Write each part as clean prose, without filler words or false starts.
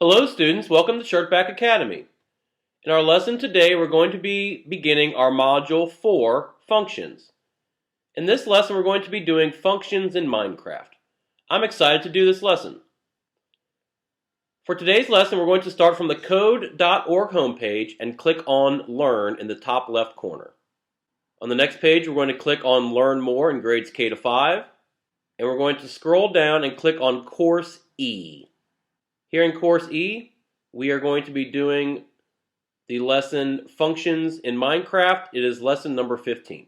Hello students, welcome to ShirtBack Academy. In our lesson today, we're going to be beginning our Module 4, Functions. In this lesson, we're going to be doing functions in Minecraft. I'm excited to do this lesson. For today's lesson, we're going to start from the code.org homepage and click on Learn in the top left corner. On the next page, we're going to click on Learn More in grades K to 5, and we're going to scroll down and click on Course E. Here in Course E, we are going to be doing the lesson Functions in Minecraft. It is lesson number 15.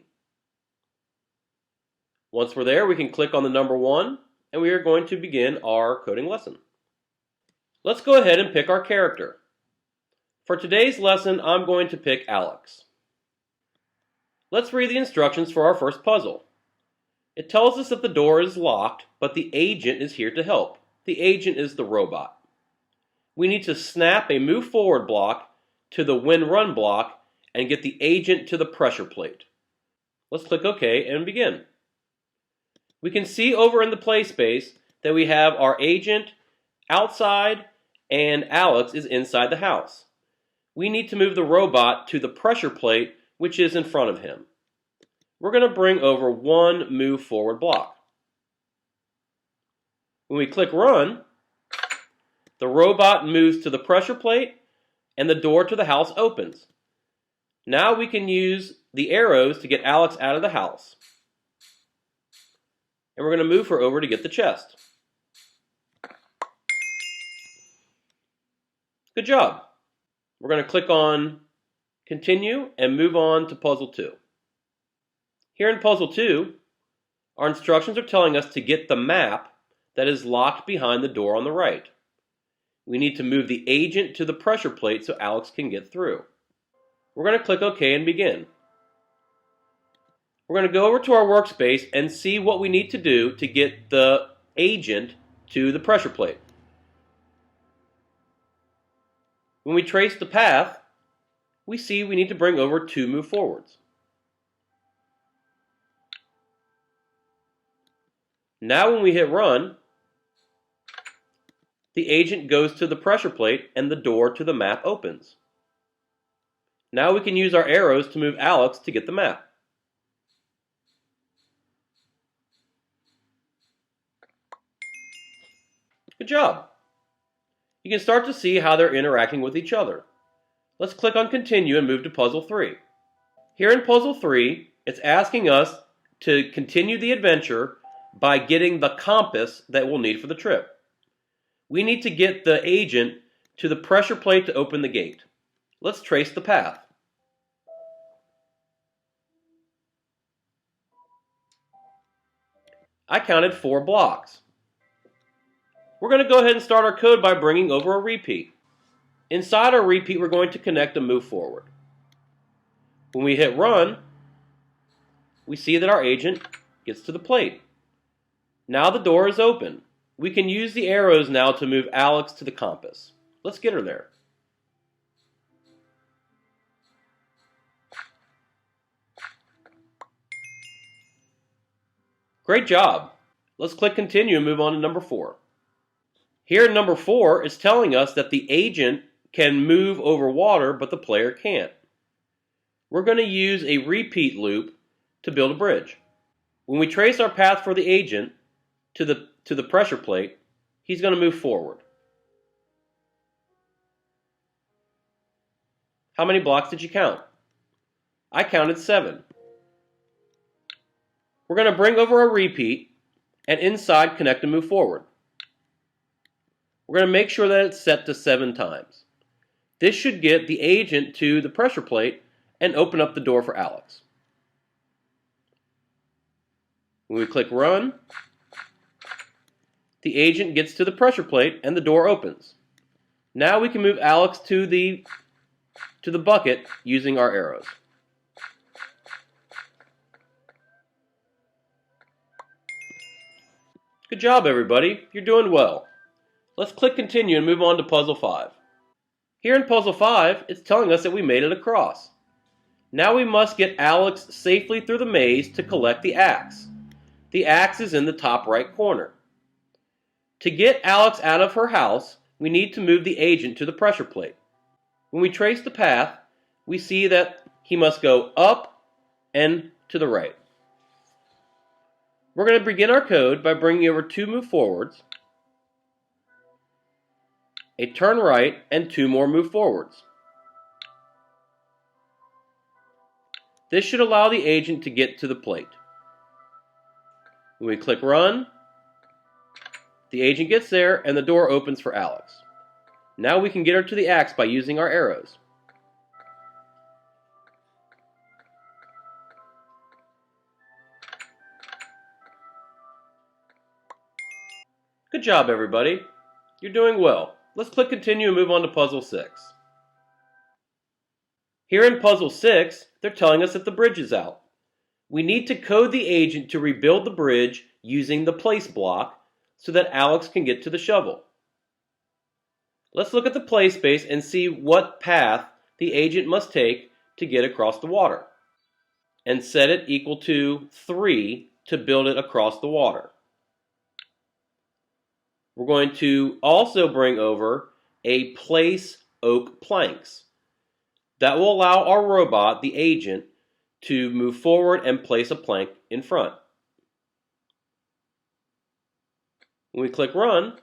Once we're there, we can click on the number 1, and we are going to begin our coding lesson. Let's go ahead and pick our character. For today's lesson, I'm going to pick Alex. Let's read the instructions for our first puzzle. It tells us that the door is locked, but the agent is here to help. The agent is the robot. We need to snap a move forward block to the when run block and get the agent to the pressure plate. Let's click OK and begin. We can see over in the play space that we have our agent outside and Alex is inside the house. We need to move the robot to the pressure plate, which is in front of him. We're going to bring over one move forward block. When we click run, the robot moves to the pressure plate and the door to the house opens. Now we can use the arrows to get Alex out of the house. And we're going to move her over to get the chest. Good job. We're going to click on Continue and move on to Puzzle 2. Here in Puzzle 2, our instructions are telling us to get the map that is locked behind the door on the right. We need to move the agent to the pressure plate so Alex can get through. We're going to click OK and begin. We're going to go over to our workspace and see what we need to do to get the agent to the pressure plate. When we trace the path, we see we need to bring over two move forwards. Now when we hit run, the agent goes to the pressure plate and the door to the map opens. Now we can use our arrows to move Alex to get the map. Good job. You can start to see how they're interacting with each other. Let's click on Continue and move to Puzzle 3. Here in Puzzle 3, it's asking us to continue the adventure by getting the compass that we'll need for the trip. We need to get the agent to the pressure plate to open the gate. Let's trace the path. I counted 4 blocks. We're going to go ahead and start our code by bringing over a repeat. Inside our repeat, we're going to connect a move forward. When we hit run, we see that our agent gets to the plate. Now the door is open. We can use the arrows now to move Alex to the compass. Let's get her there. Great job. Let's click Continue and move on to number 4. Here in number 4, it's telling us that the agent can move over water, but the player can't. We're going to use a repeat loop to build a bridge. When we trace our path for the agent to the pressure plate, he's going to move forward. How many blocks did you count? I counted 7. We're going to bring over a repeat and inside connect and move forward. We're going to make sure that it's set to 7 times. This should get the agent to the pressure plate and open up the door for Alex. When we click run, the agent gets to the pressure plate and the door opens. Now we can move Alex to the bucket using our arrows. Good job, everybody. You're doing well. Let's click Continue and move on to Puzzle 5. Here in Puzzle 5, it's telling us that we made it across. Now we must get Alex safely through the maze to collect the axe. The axe is in the top right corner. To get Alex out of her house, we need to move the agent to the pressure plate. When we trace the path, we see that he must go up and to the right. We're going to begin our code by bringing over 2 move forwards, a turn right, and 2 more move forwards. This should allow the agent to get to the plate. When we click run, the agent gets there and the door opens for Alex. Now we can get her to the axe by using our arrows. Good job, everybody. You're doing well. Let's click continue and move on to puzzle 6. Here in puzzle 6, they're telling us that the bridge is out. We need to code the agent to rebuild the bridge using the place block so that Alex can get to the shovel. Let's look at the play space and see what path the agent must take to get across the water, and set it equal to 3 to build it across the water. We're going to also bring over a place oak planks. That will allow our robot, the agent, to move forward and place a plank in front. When we click run,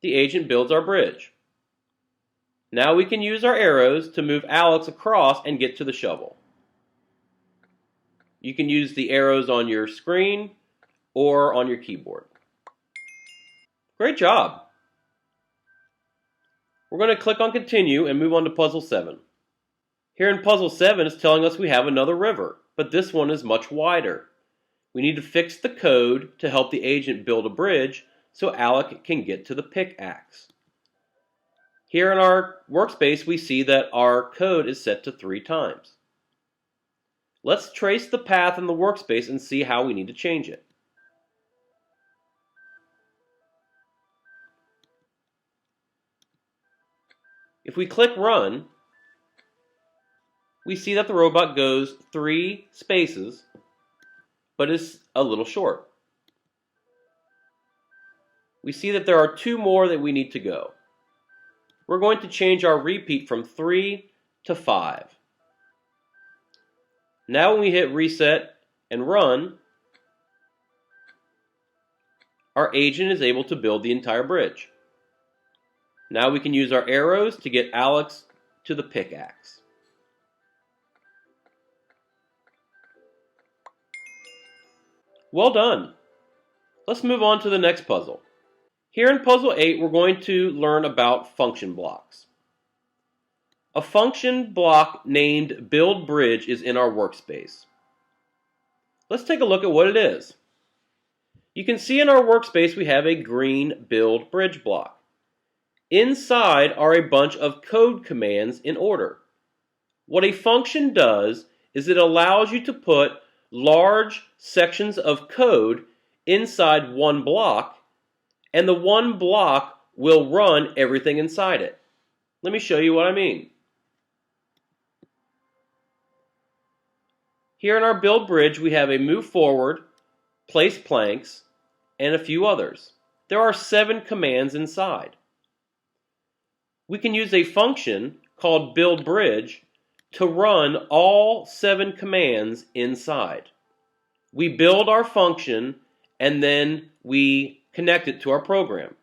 the agent builds our bridge. Now we can use our arrows to move Alex across and get to the shovel. You can use the arrows on your screen or on your keyboard. Great job! We're going to click on continue and move on to puzzle 7. Here in puzzle 7 it's telling us we have another river, but this one is much wider. We need to fix the code to help the agent build a bridge so Alec can get to the pickaxe. Here in our workspace we see that our code is set to 3 times. Let's trace the path in the workspace and see how we need to change it. If we click run, we see that the robot goes 3 spaces, but is a little short. We see that there are 2 more that we need to go. We're going to change our repeat from 3 to 5. Now when we hit reset and run, our agent is able to build the entire bridge. Now we can use our arrows to get Alex to the pickaxe. Well done! Let's move on to the next puzzle. Here in puzzle 8 we're going to learn about function blocks. A function block named build bridge is in our workspace. Let's take a look at what it is. You can see in our workspace we have a green build bridge block. Inside are a bunch of code commands in order. What a function does is it allows you to put large sections of code inside one block, and the one block will run everything inside it. Let me show you what I mean. Here in our build bridge we have a move forward, place planks, and a few others. There are 7 commands inside. We can use a function called build bridge to run all 7 commands inside. We build our function and then we connect it to our program.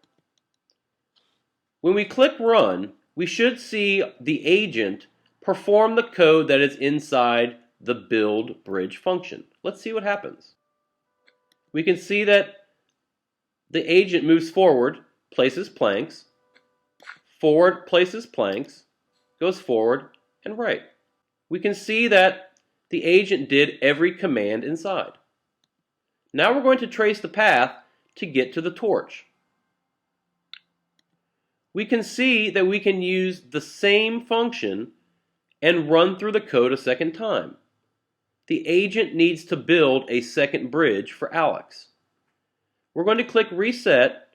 When we click run, we should see the agent perform the code that is inside the build bridge function. Let's see what happens. We can see that the agent moves forward, places planks, forward places planks, goes forward and right. We can see that the agent did every command inside. Now we're going to trace the path to get to the torch. We can see that we can use the same function and run through the code a second time. The agent needs to build a second bridge for Alex. We're going to click reset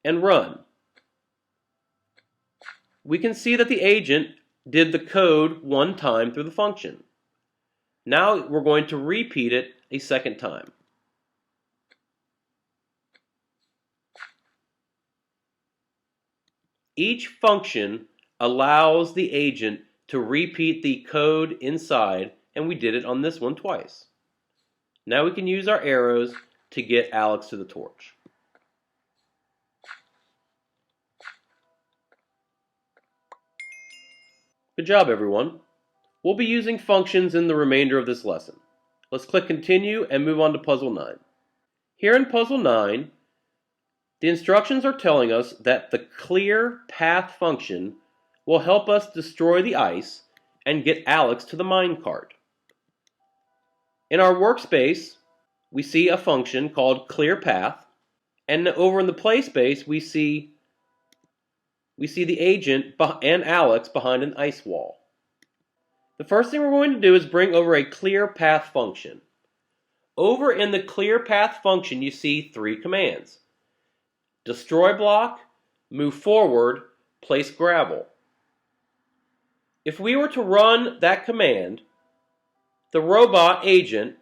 and run. We can see that the agent did the code 1 time through the function. Now we're going to repeat it a second time. each function allows the agent to repeat the code inside, and we did it on this one twice. Now we can use our arrows to get Alex to the torch. Good job, everyone. We'll be using functions in the remainder of this lesson. Let's click Continue and move on to Puzzle 9. Here in Puzzle 9, the instructions are telling us that the clear path function will help us destroy the ice and get Alex to the minecart. In our workspace, we see a function called clear path, and over in the play space, we see the agent and Alex behind an ice wall. The first thing we're going to do is bring over a clear path function. Over in the clear path function, you see three commands: destroy block, move forward, place gravel. If we were to run that command, the robot agent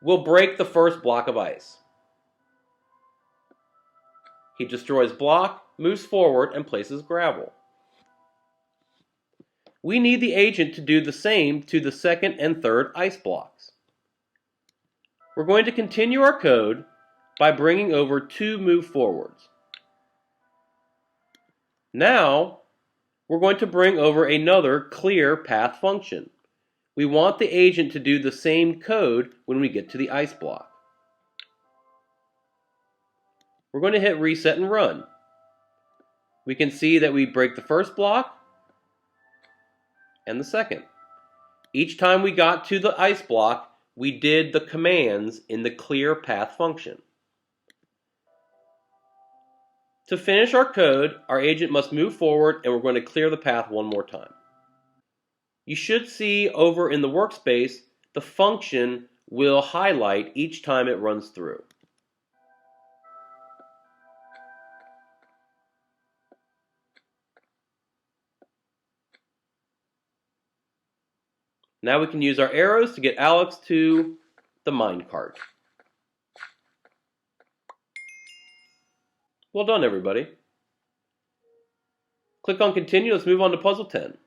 will break the first block of ice. He destroys block, moves forward, and places gravel. We need the agent to do the same to the second and third ice blocks. We're going to continue our code by bringing over two move forwards. Now, we're going to bring over another clear path function. We want the agent to do the same code when we get to the ice block. We're going to hit reset and run. We can see that we break the first block and the second. Each time we got to the ice block, we did the commands in the clear path function. To finish our code, our agent must move forward, and we're going to clear the path one more time. You should see over in the workspace, the function will highlight each time it runs through. Now we can use our arrows to get Alex to the minecart. Well done, everybody. Click on Continue. Let's move on to Puzzle 10.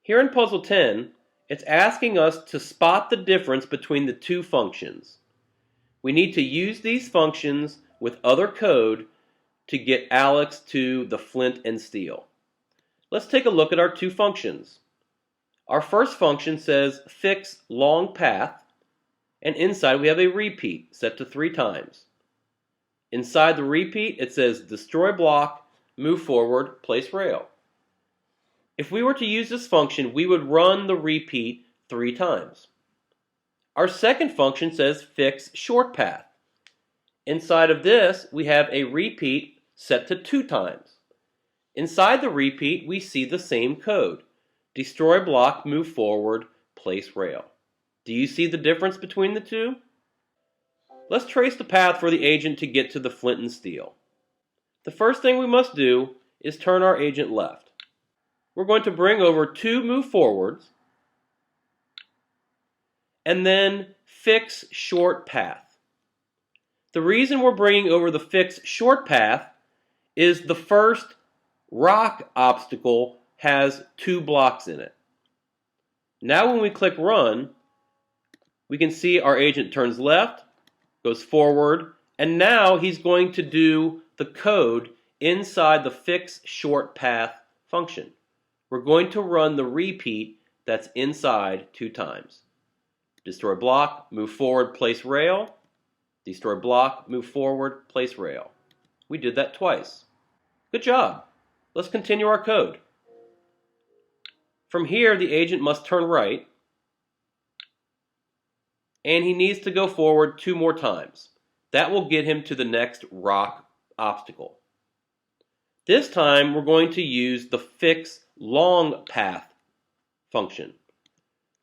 Here in Puzzle 10, it's asking us to spot the difference between the two functions. We need to use these functions with other code to get Alex to the flint and steel. Let's take a look at our two functions. Our first function says fix long path, and inside we have a repeat set to 3 times. Inside the repeat, it says destroy block, move forward, place rail. If we were to use this function, we would run the repeat 3 times. Our second function says fix short path. Inside of this, we have a repeat set to 2 times. Inside the repeat, we see the same code. Destroy block, move forward, place rail. Do you see the difference between the two? Let's trace the path for the agent to get to the flint and steel. The first thing we must do is turn our agent left. We're going to bring over 2 move forwards and then fix short path. The reason we're bringing over the fix short path is the first rock obstacle has 2 blocks in it. Now when we click run, we can see our agent turns left, goes forward, and now he's going to do the code inside the fix short path function. We're going to run the repeat that's inside 2 times. Destroy block, move forward, place rail. Destroy block, move forward, place rail. We did that twice. Good job. Let's continue our code. From here, the agent must turn right, and he needs to go forward 2 more times. That will get him to the next rock obstacle. This time, we're going to use the fix long path function.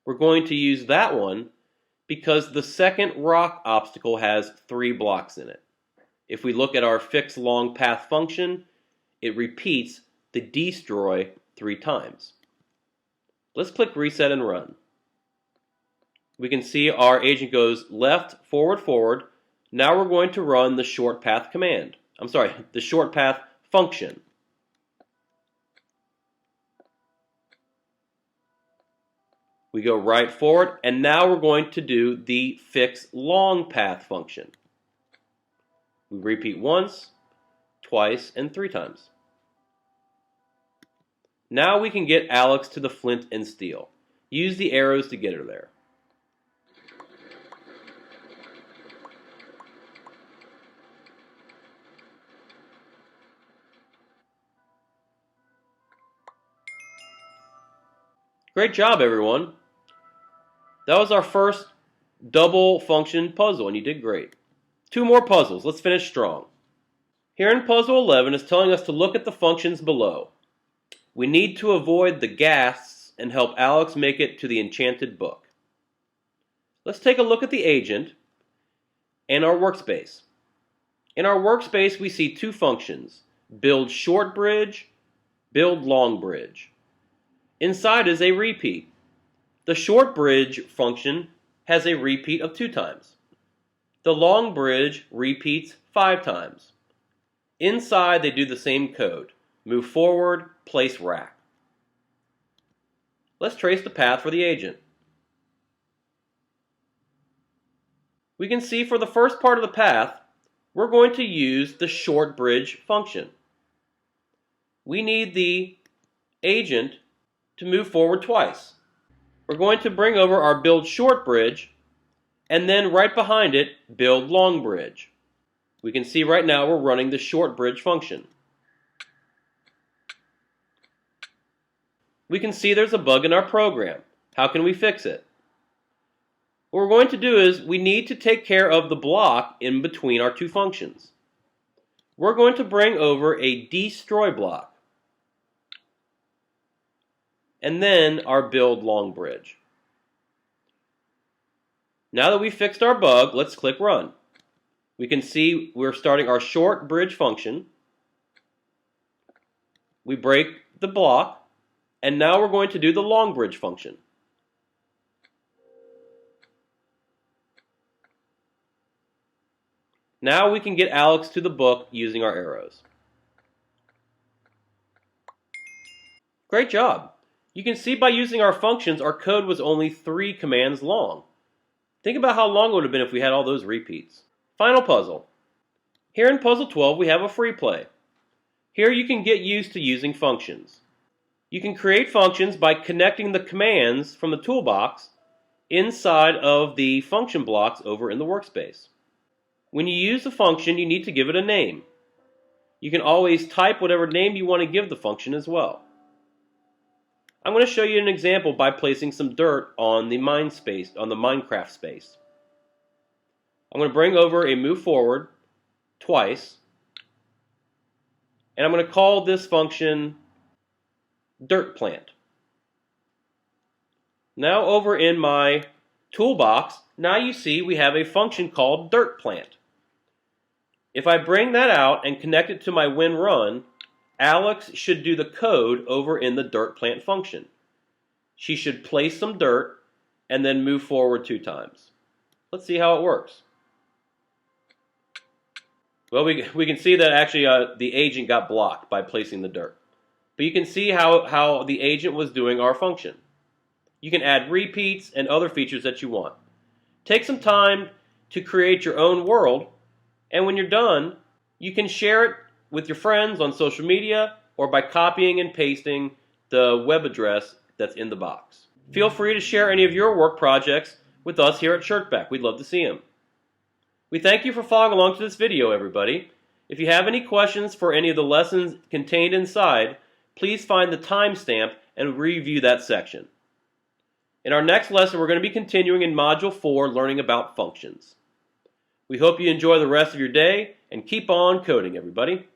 We're going to use that one because the second rock obstacle has 3 blocks in it. If we look at our fix long path function, it repeats the destroy 3 times. Let's click reset and run. We can see our agent goes left, forward, forward. Now we're going to run the short path command. The short path function. We go right forward, and now we're going to do the fix long path function. We repeat once, twice, and 3 times. Now we can get Alex to the flint and steel. Use the arrows to get her there. Great job, everyone. That was our first double function puzzle, and you did great. 2 more puzzles. Let's finish strong. Here in puzzle 11 is telling us to look at the functions below. We need to avoid the ghasts and help Alex make it to the enchanted book. Let's take a look at the agent and our workspace. In our workspace, we see 2 functions: build short bridge, build long bridge. Inside is a repeat. The short bridge function has a repeat of 2 times. The long bridge repeats 5 times. Inside, they do the same code. Move forward, place rack. Let's trace the path for the agent. We can see for the first part of the path, we're going to use the short bridge function. We need the agent to move forward twice. We're going to bring over our build short bridge, and then right behind it, build long bridge. We can see right now we're running the short bridge function. We can see there's a bug in our program. How can we fix it? What we're going to do is we need to take care of the block in between our 2 functions. We're going to bring over a destroy block, and then our build long bridge. Now that we've fixed our bug, let's click run. We can see we're starting our short bridge function. We break the block, and now we're going to do the long bridge function. Now we can get Alex to the book using our arrows. Great job! You can see by using our functions, our code was only 3 commands long. Think about how long it would have been if we had all those repeats. Final puzzle. Here in puzzle 12, we have a free play. Here you can get used to using functions. You can create functions by connecting the commands from the toolbox inside of the function blocks over in the workspace. When you use a function, you need to give it a name. You can always type whatever name you want to give the function as well. I'm going to show you an example by placing some dirt on the Minecraft space. I'm going to bring over a move forward twice, and I'm going to call this function dirt plant. Now over in my toolbox, now you see we have a function called dirt plant. If I bring that out and connect it to my when run, Alex should do the code over in the dirt plant function. She should place some dirt and then move forward 2 times. Let's see how it works. Well, we can see that actually the agent got blocked by placing the dirt. But you can see how the agent was doing our function. You can add repeats and other features that you want. Take some time to create your own world, and when you're done, you can share it with your friends on social media or by copying and pasting the web address that's in the box. Feel free to share any of your work projects with us here at ShirtBack. We'd love to see them. We thank you for following along to this video, everybody. If you have any questions for any of the lessons contained inside, please find the timestamp and review that section. In our next lesson, we're going to be continuing in Module 4, learning about functions. We hope you enjoy the rest of your day, and keep on coding, everybody.